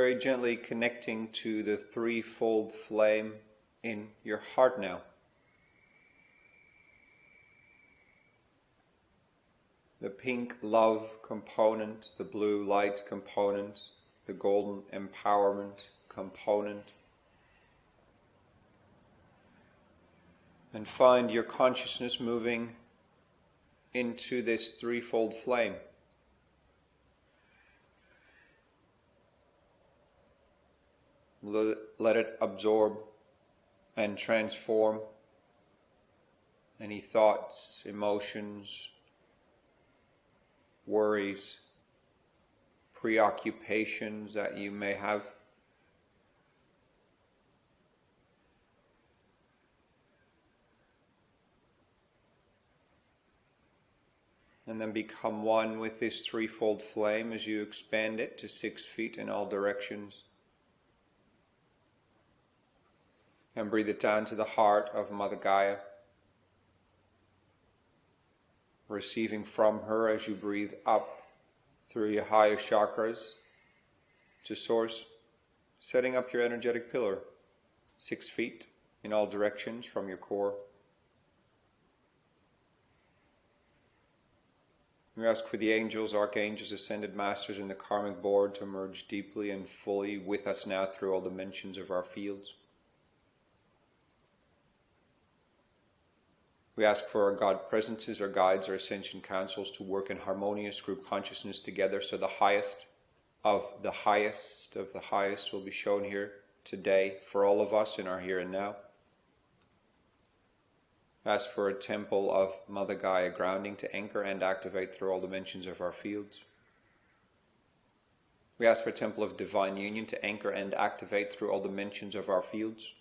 very gently connecting to the threefold flame in your heart now. The pink love component, the blue light component, the golden empowerment component. And find your consciousness moving into this threefold flame. Let it absorb and transform any thoughts, emotions, worries, preoccupations that you may have. And then become one with this threefold flame as you expand it to 6 feet in all directions. And breathe it down to the heart of Mother Gaia, receiving from her as you breathe up through your higher chakras to Source, setting up your energetic pillar, 6 feet in all directions from your core. We ask for the angels, archangels, ascended masters, and the karmic board to merge deeply and fully with us now through all dimensions of our fields. We ask for our God presences, our guides, our Ascension Councils to work in harmonious group consciousness together so the highest of the highest of the highest will be shown here today for all of us in our here and now. Ask for a temple of Mother Gaia grounding to anchor and activate through all dimensions of our fields. We ask for a temple of divine union to anchor and activate through all dimensions of our fields.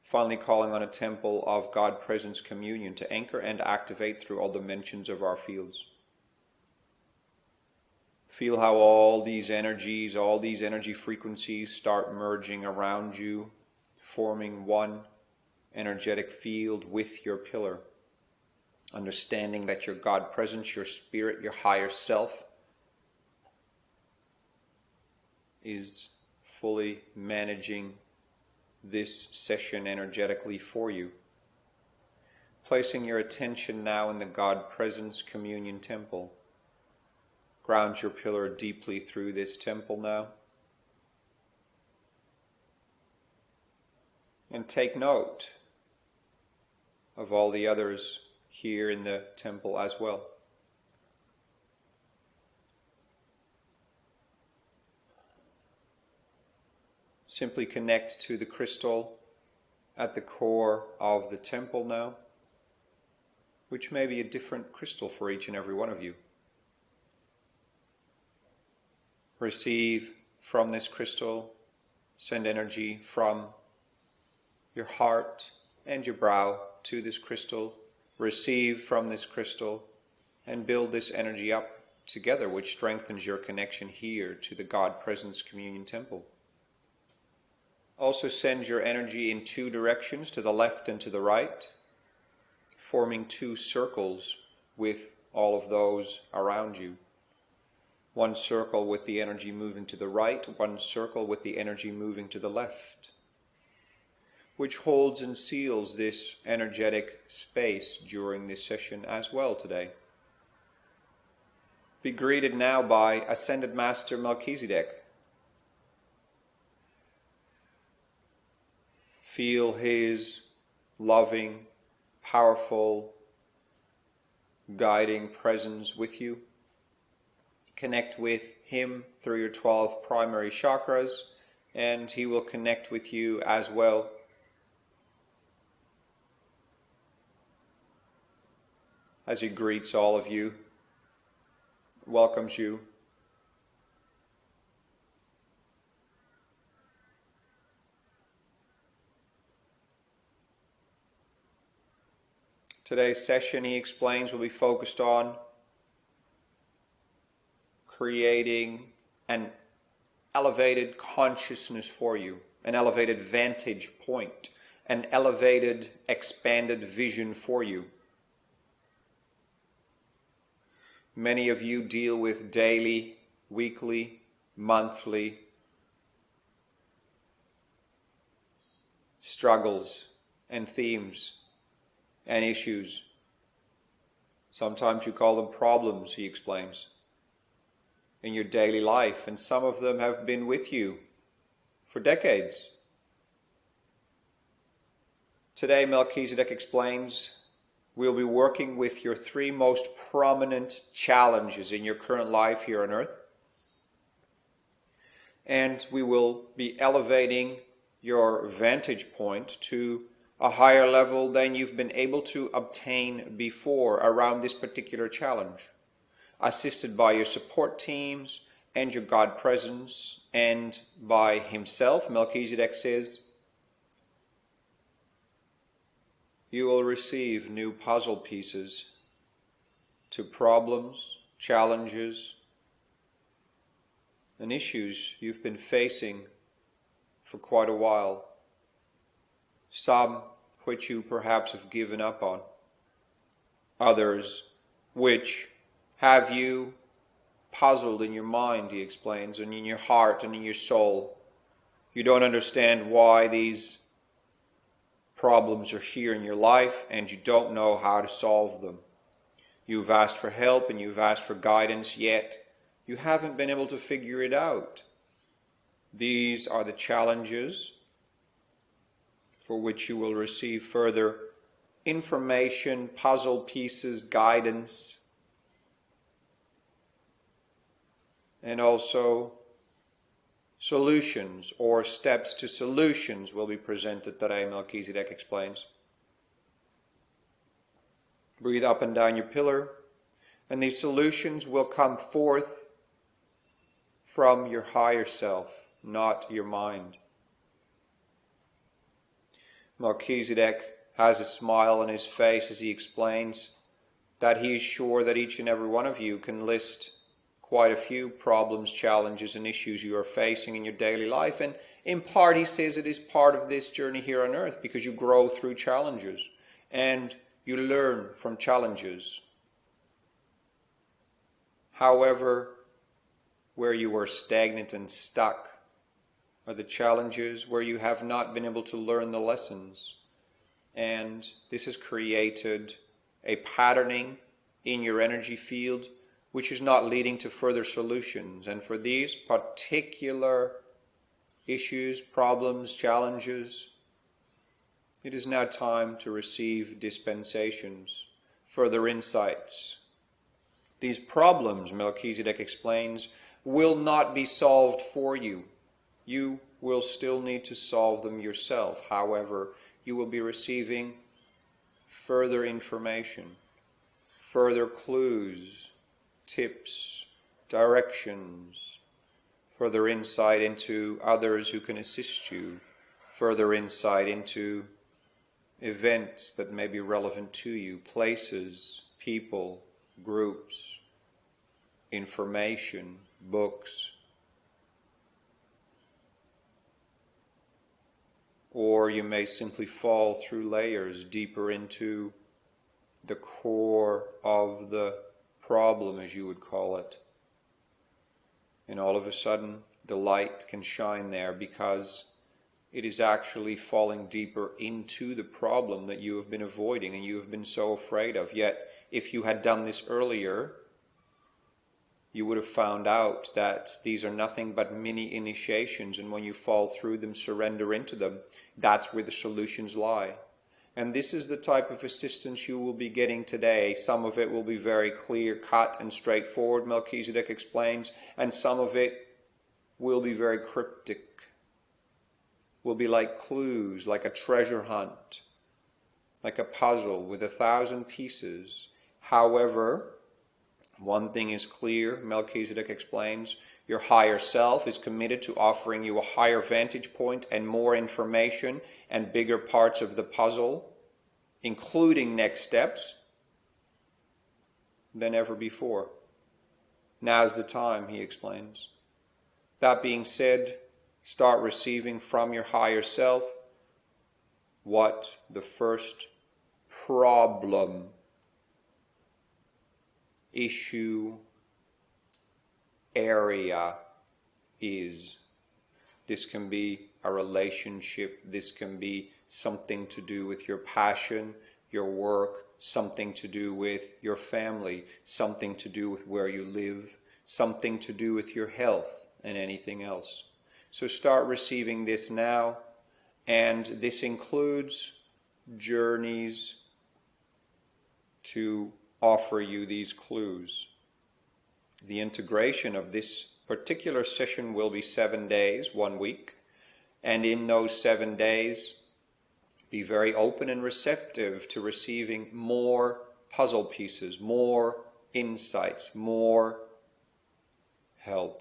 Finally, calling on a temple of God Presence communion to anchor and activate through all dimensions of our fields. Feel how all these energies, all these energy frequencies start merging around you, forming one energetic field with your pillar. Understanding that your God Presence, your spirit, your higher self is fully managing this session energetically for you. Placing your attention now in the God Presence Communion Temple. Ground your pillar deeply through this temple now. And take note of all the others here in the temple as well. Simply connect to the crystal at the core of the temple now, which may be a different crystal for each and every one of you. Receive from this crystal, send energy from your heart and your brow to this crystal. Receive from this crystal and build this energy up together, which strengthens your connection here to the God Presence Communion Temple. Also send your energy in 2 directions, to the left and to the right, forming 2 circles with all of those around you. 1 circle with the energy moving to the right, 1 circle with the energy moving to the left, which holds and seals this energetic space during this session as well today. Be greeted now by Ascended Master Melchizedek. Feel his loving, powerful, guiding presence with you. Connect with him through your 12 primary chakras, and he will connect with you as well as he greets all of you, welcomes you. Today's session, he explains, will be focused on creating an elevated consciousness for you, an elevated vantage point, an elevated, expanded vision for you. Many of you deal with daily, weekly, monthly struggles and themes and issues. Sometimes you call them problems, he explains, in your daily life, and some of them have been with you for decades. Today, Melchizedek explains, we'll be working with your 3 most prominent challenges in your current life here on Earth. And we will be elevating your vantage point to a higher level than you've been able to obtain before around this particular challenge, assisted by your support teams and your God presence, and by himself. Melchizedek says, you will receive new puzzle pieces to problems, challenges, and issues you've been facing for quite a while. Some which you perhaps have given up on. Others which have you puzzled in your mind, he explains, and in your heart and in your soul. You don't understand why these problems are here in your life, and you don't know how to solve them. You've asked for help and you've asked for guidance, yet you haven't been able to figure it out. These are the challenges for which you will receive further information, puzzle pieces, guidance, and also solutions or steps to solutions will be presented today, Melchizedek explains. Breathe up and down your pillar, and these solutions will come forth from your higher self, not your mind. Melchizedek has a smile on his face as he explains that he is sure that each and every one of you can list quite a few problems, challenges, and issues you are facing in your daily life. And in part, he says it is part of this journey here on earth, because you grow through challenges and you learn from challenges. However, where you are stagnant and stuck are the challenges where you have not been able to learn the lessons. And this has created a patterning in your energy field which is not leading to further solutions. And for these particular issues, problems, challenges, it is now time to receive dispensations, further insights. These problems, Melchizedek explains, will not be solved for you. You will still need to solve them yourself. However, you will be receiving further information, further clues, tips, directions, further insight into others who can assist you, further insight into events that may be relevant to you, places, people, groups, information, books. Or you may simply fall through layers deeper into the core of the problem, as you would call it. And all of a sudden, the light can shine there because it is actually falling deeper into the problem that you have been avoiding and you have been so afraid of. Yet, if you had done this earlier, you would have found out that these are nothing but mini initiations, and when you fall through them, surrender into them, that's where the solutions lie. And this is the type of assistance you will be getting today. Some of it will be very clear cut and straightforward, Melchizedek explains, and some of it will be very cryptic, will be like clues, like a treasure hunt, like a puzzle with 1,000 pieces. However, one thing is clear, Melchizedek explains, your higher self is committed to offering you a higher vantage point and more information and bigger parts of the puzzle, including next steps, than ever before. Now's the time, he explains. That being said, start receiving from your higher self what the first problem, issue, area is. This can be a relationship. This can be something to do with your passion, your work, something to do with your family, something to do with where you live, something to do with your health, and anything else. So start receiving this now, and this includes journeys to offer you these clues. The integration of this particular session will be 7 days, 1 week, and in those 7 days, be very open and receptive to receiving more puzzle pieces, more insights, more help.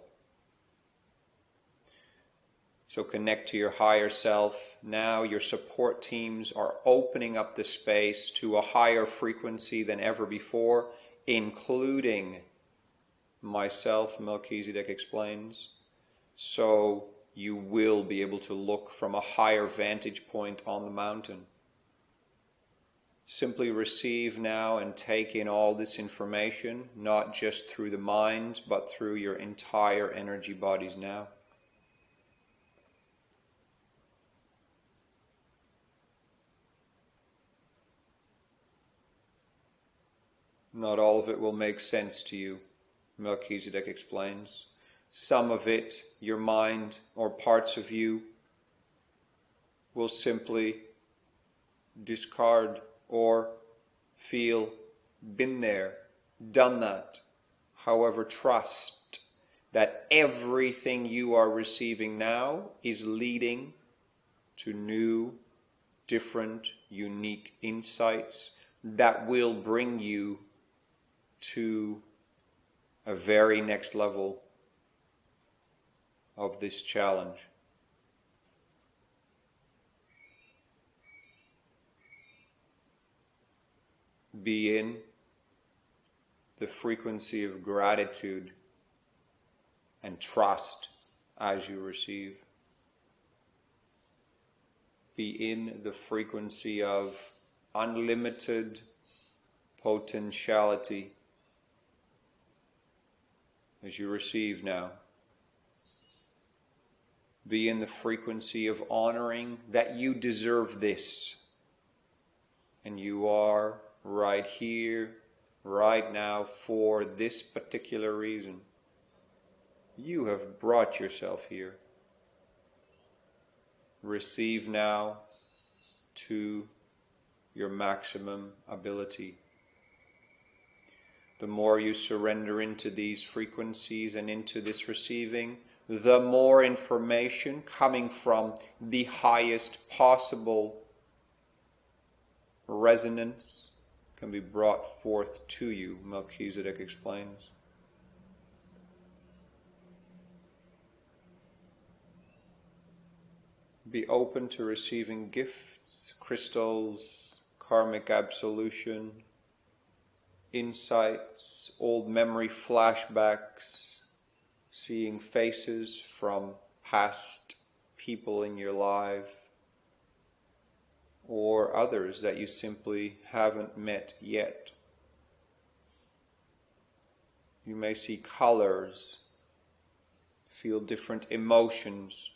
So connect to your higher self. Now your support teams are opening up the space to a higher frequency than ever before, including myself, Melchizedek explains. So you will be able to look from a higher vantage point on the mountain. Simply receive now and take in all this information, not just through the mind, but through your entire energy bodies now. Not all of it will make sense to you, Melchizedek explains. Some of it, your mind or parts of you, will simply discard or feel, been there, done that. However, trust that everything you are receiving now is leading to new, different, unique insights that will bring you to a very next level of this challenge. Be in the frequency of gratitude and trust as you receive. Be in the frequency of unlimited potentiality as you receive now. Be in the frequency of honoring that you deserve this. And you are right here, right now, for this particular reason. You have brought yourself here. Receive now to your maximum ability. The more you surrender into these frequencies and into this receiving, the more information coming from the highest possible resonance can be brought forth to you, Melchizedek explains. Be open to receiving gifts, crystals, karmic absolution, insights, old memory flashbacks, seeing faces from past people in your life, or others that you simply haven't met yet. You may see colors, feel different emotions.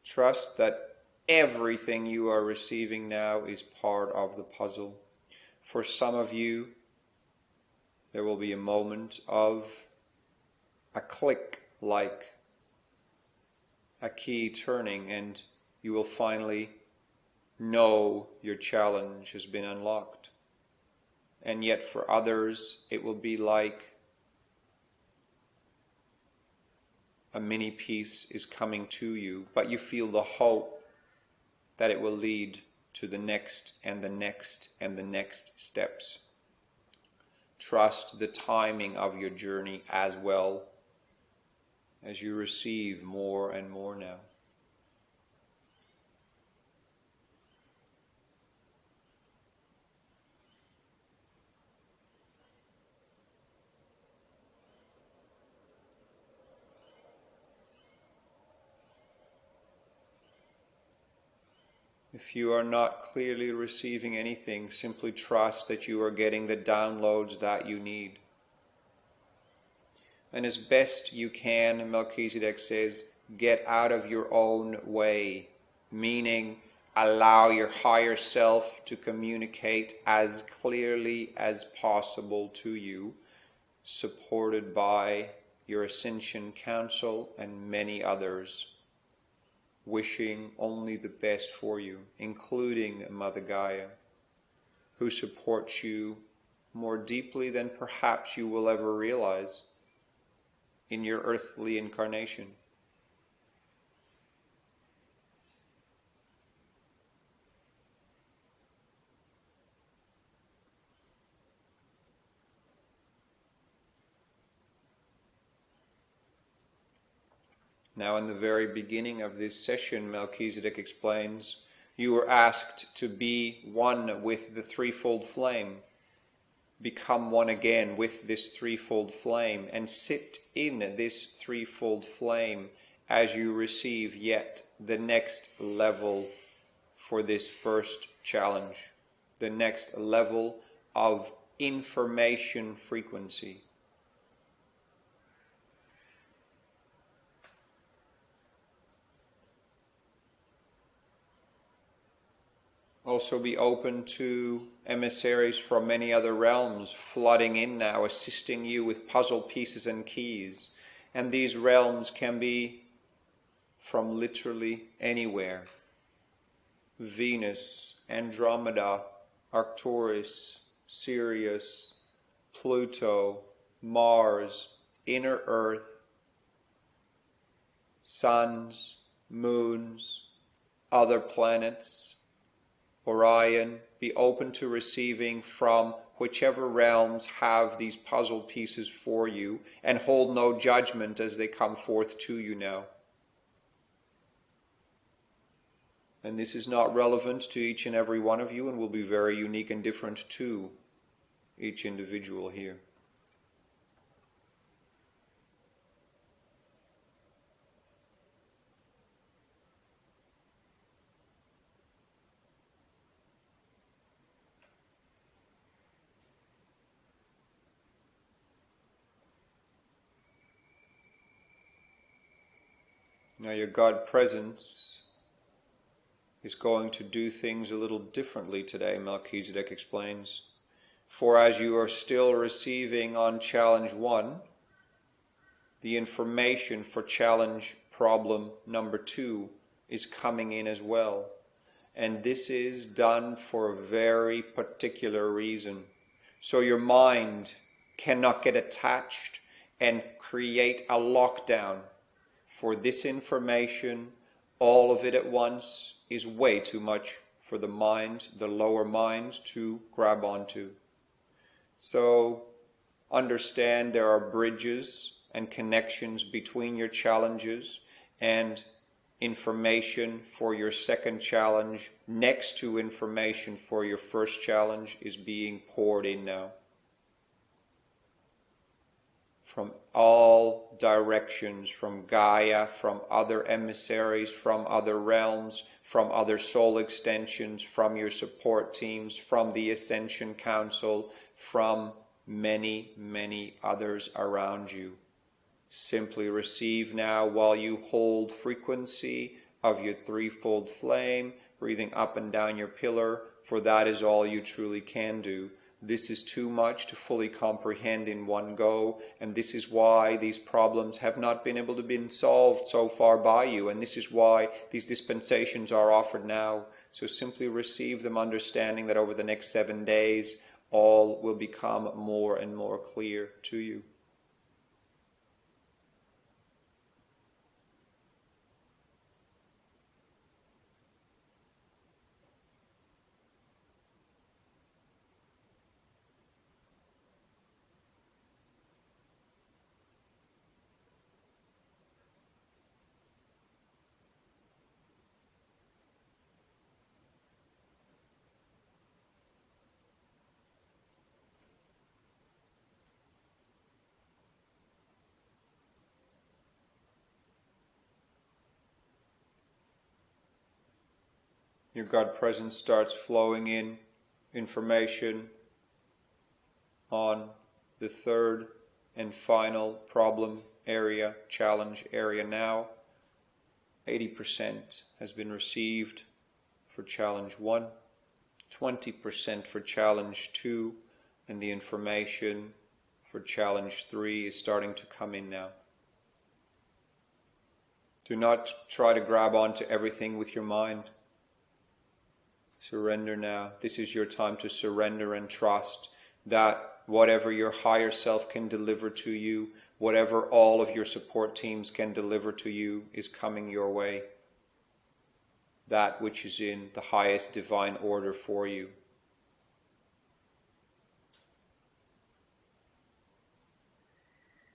Trust that everything you are receiving now is part of the puzzle. For some of you, there will be a moment of a click, like a key turning, and you will finally know your challenge has been unlocked. And yet for others, it will be like a mini piece is coming to you, but you feel the hope that it will lead to the next and the next and the next steps. Trust the timing of your journey as well as you receive more and more now. If you are not clearly receiving anything, simply trust that you are getting the downloads that you need. And as best you can, Melchizedek says, get out of your own way, meaning allow your higher self to communicate as clearly as possible to you, supported by your Ascension Council and many others, wishing only the best for you, including Mother Gaia, who supports you more deeply than perhaps you will ever realize in your earthly incarnation. Now, in the very beginning of this session, Melchizedek explains, you were asked to be one with the threefold flame. Become one again with this threefold flame and sit in this threefold flame as you receive yet the next level for this first challenge, the next level of information frequency. Also be open to emissaries from many other realms flooding in now, assisting you with puzzle pieces and keys. And these realms can be from literally anywhere. Venus, Andromeda, Arcturus, Sirius, Pluto, Mars, inner Earth, suns, moons, other planets, Orion. Be open to receiving from whichever realms have these puzzle pieces for you, and hold no judgment as they come forth to you now. And this is not relevant to each and every one of you, and will be very unique and different to each individual here. Now your God presence is going to do things a little differently today, Melchizedek explains. For as you are still receiving on challenge 1, the information for challenge problem number 2 is coming in as well. And this is done for a very particular reason. So your mind cannot get attached and create a lockdown. For this information, all of it at once, is way too much for the mind, the lower mind, to grab onto. So understand there are bridges and connections between your challenges, and information for your second challenge next to information for your first challenge is being poured in now. From all directions, from Gaia, from other emissaries, from other realms, from other soul extensions, from your support teams, from the Ascension Council, from many, many others around you. Simply receive now while you hold frequency of your threefold flame, breathing up and down your pillar, for that is all you truly can do. This is too much to fully comprehend in one go, and this is why these problems have not been able to be solved so far by you, and this is why these dispensations are offered now. So simply receive them, understanding that over the next 7 days, all will become more and more clear to you. Your God presence starts flowing in information on the third and final problem area, challenge area now, 80% has been received for challenge 1, 20% for challenge 2, and the information for challenge 3 is starting to come in now. Do not try to grab onto everything with your mind. Surrender now. This is your time to surrender and trust that whatever your higher self can deliver to you, whatever all of your support teams can deliver to you, is coming your way. That which is in the highest divine order for you.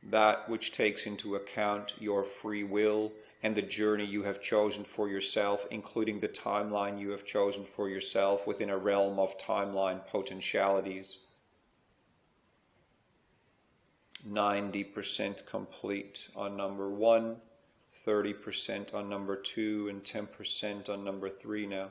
That which takes into account your free will and the journey you have chosen for yourself, including the timeline you have chosen for yourself within a realm of timeline potentialities. 90% complete on number 1, 30% on number 2, and 10% on number 3 now.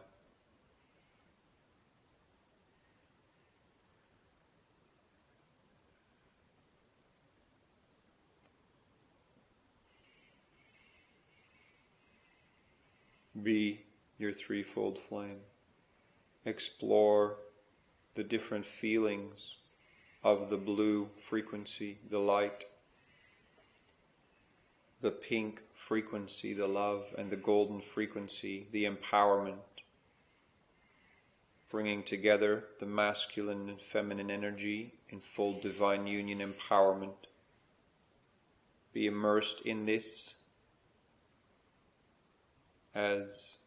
Be your threefold flame. Explore the different feelings of the blue frequency, the light, the pink frequency, the love, and the golden frequency, the empowerment, bringing together the masculine and feminine energy in full divine union empowerment. Be immersed in this as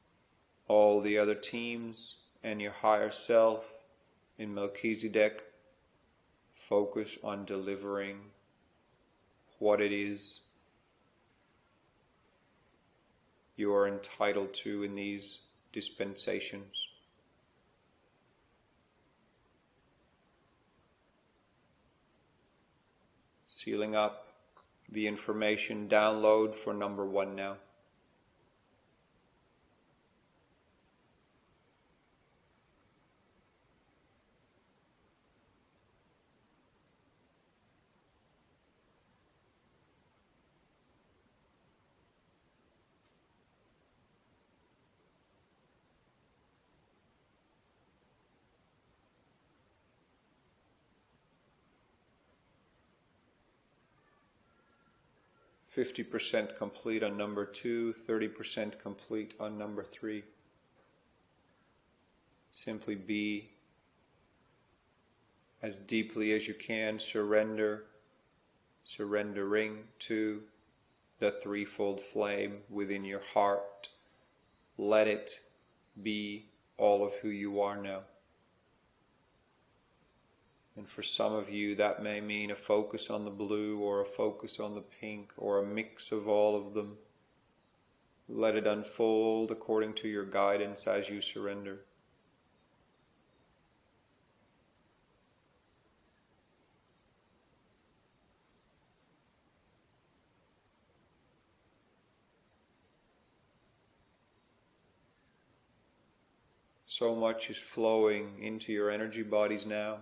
all the other teams and your higher self in Melchizedek focus on delivering what it is you are entitled to in these dispensations. Sealing up the information download for number 1 now. %50 complete on number 2, 30% complete on number 3. Simply be as deeply as you can, surrendering to the threefold flame within your heart. Let it be all of who you are now. And for some of you, that may mean a focus on the blue or a focus on the pink or a mix of all of them. Let it unfold according to your guidance as you surrender. So much is flowing into your energy bodies now.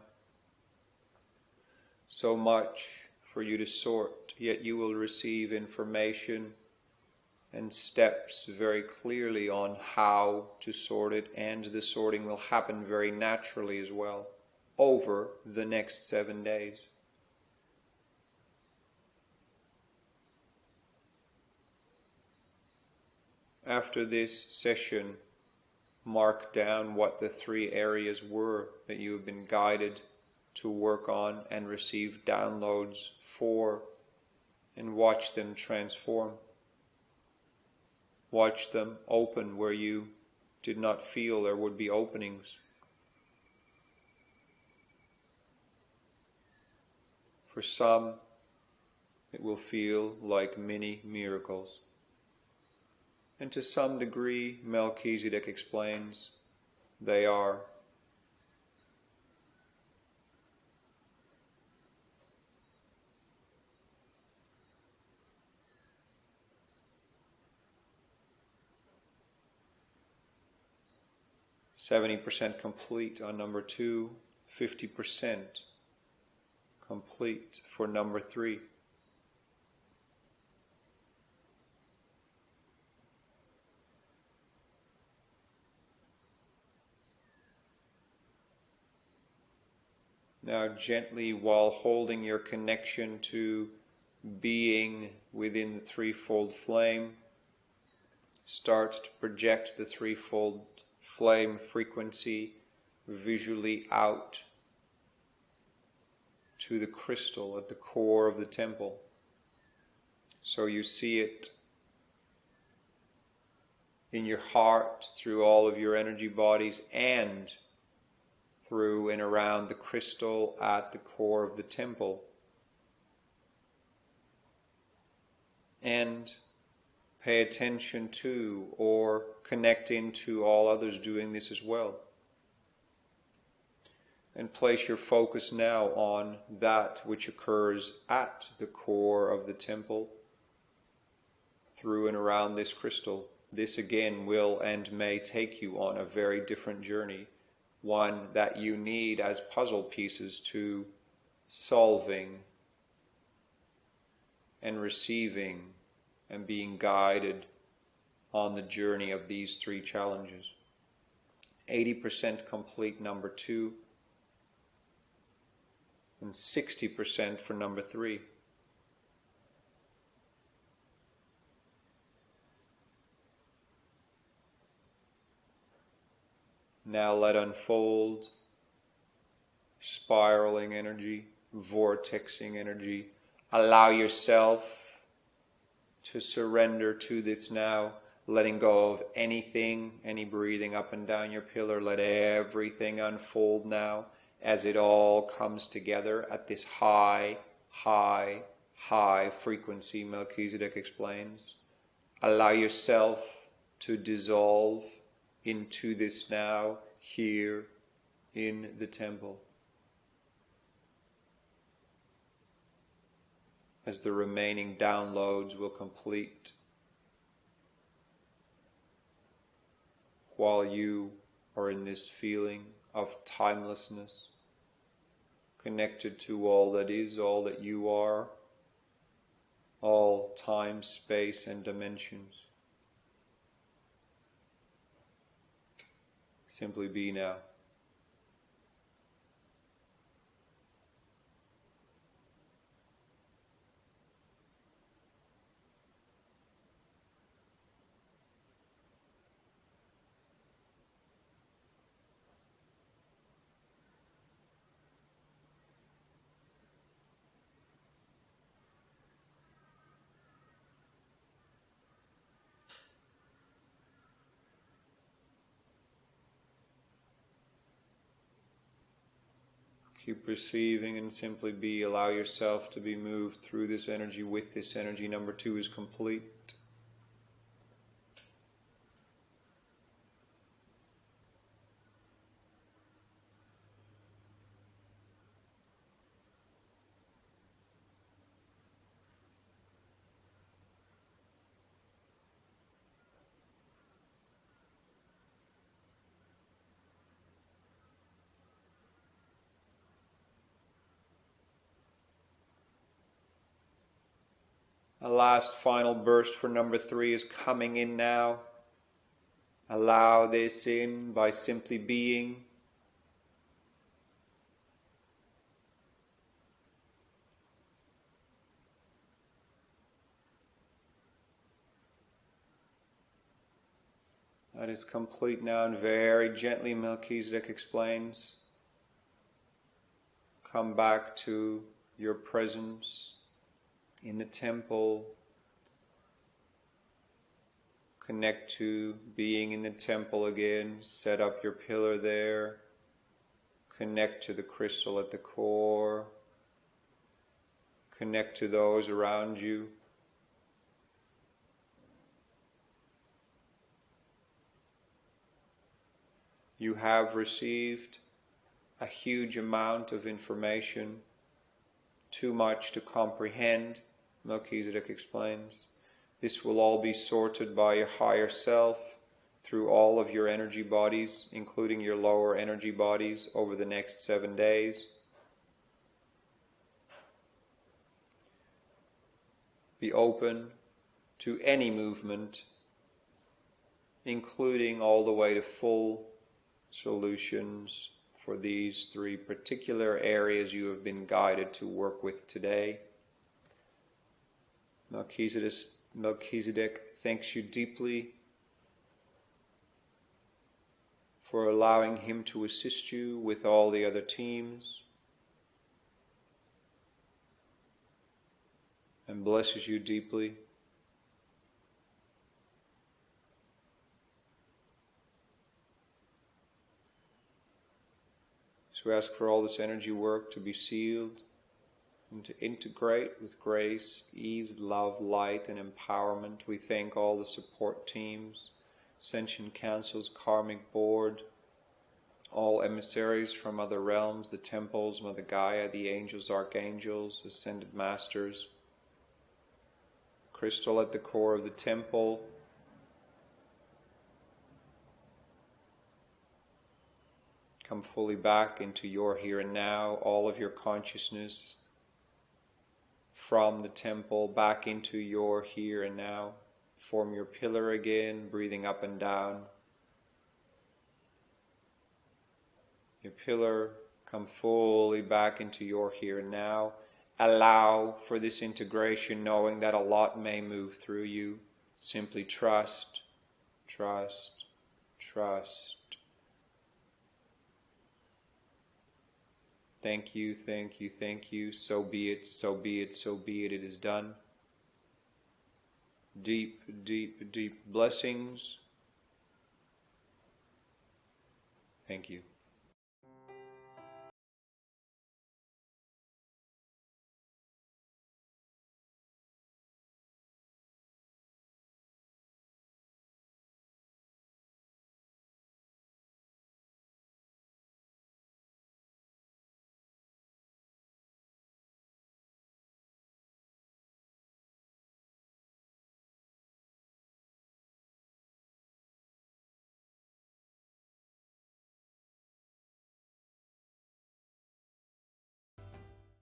So much for you to sort, yet you will receive information and steps very clearly on how to sort it, and the sorting will happen very naturally as well over the next 7 days. After this session, mark down what the 3 areas were that you have been guided to work on and receive downloads for, and watch them transform. Watch them open where you did not feel there would be openings. For some, it will feel like mini miracles. And to some degree, Melchizedek explains, they are. %70 complete on number 2, 50% complete for number 3. Now gently, while holding your connection to being within the threefold flame, start to project the threefold flame frequency visually out to the crystal at the core of the temple. So you see it in your heart, through all of your energy bodies, and through and around the crystal at the core of the temple. And pay attention to, or connect into, all others doing this as well. And place your focus now on that which occurs at the core of the temple, through and around this crystal. This again will and may take you on a very different journey, one that you need as puzzle pieces to solving and receiving and being guided on the journey of these three challenges. 80% complete number 2, and 60% for number 3. Now let unfold spiraling energy, vortexing energy. Allow yourself to surrender to this now, letting go of anything, any breathing up and down your pillar. Let everything unfold now as it all comes together at this high, high, high frequency, Melchizedek explains. Allow yourself to dissolve into this now, here in the temple. As the remaining downloads will complete, while you are in this feeling of timelessness, connected to all that is, all that you are, all time, space, and dimensions. Simply be now. Keep receiving and simply be. Allow yourself to be moved through this energy with this energy. Number 2 is complete. A last final burst for number 3 is coming in now. Allow this in by simply being. That is complete now, and very gently Melchizedek explains. Come back to your presence in the temple. Connect to being in the temple again. Set up your pillar there. Connect to the crystal at the core. Connect to those around you. You have received a huge amount of information, too much to comprehend, Melchizedek explains. This will all be sorted by your higher self through all of your energy bodies, including your lower energy bodies, over the next 7 days. Be open to any movement, including all the way to full solutions for these 3 particular areas you have been guided to work with today. Melchizedek thanks you deeply for allowing him to assist you with all the other teams, and blesses you deeply. So we ask for all this energy work to be sealed and to integrate with grace, ease, love, light, and empowerment. We thank all the support teams, Ascension Council's Karmic Board, all emissaries from other realms, the temples, Mother Gaia, the angels, archangels, ascended masters, crystal at the core of the temple, come fully back into your here and now, all of your consciousness from the temple back into your here and now. Form your pillar again, breathing up and down. Your pillar, come fully back into your here and now. Allow for this integration, knowing that a lot may move through you. Simply trust, trust, trust. Thank you, thank you, thank you. So be it, so be it, so be it. It is done. Deep, deep, deep blessings. Thank you.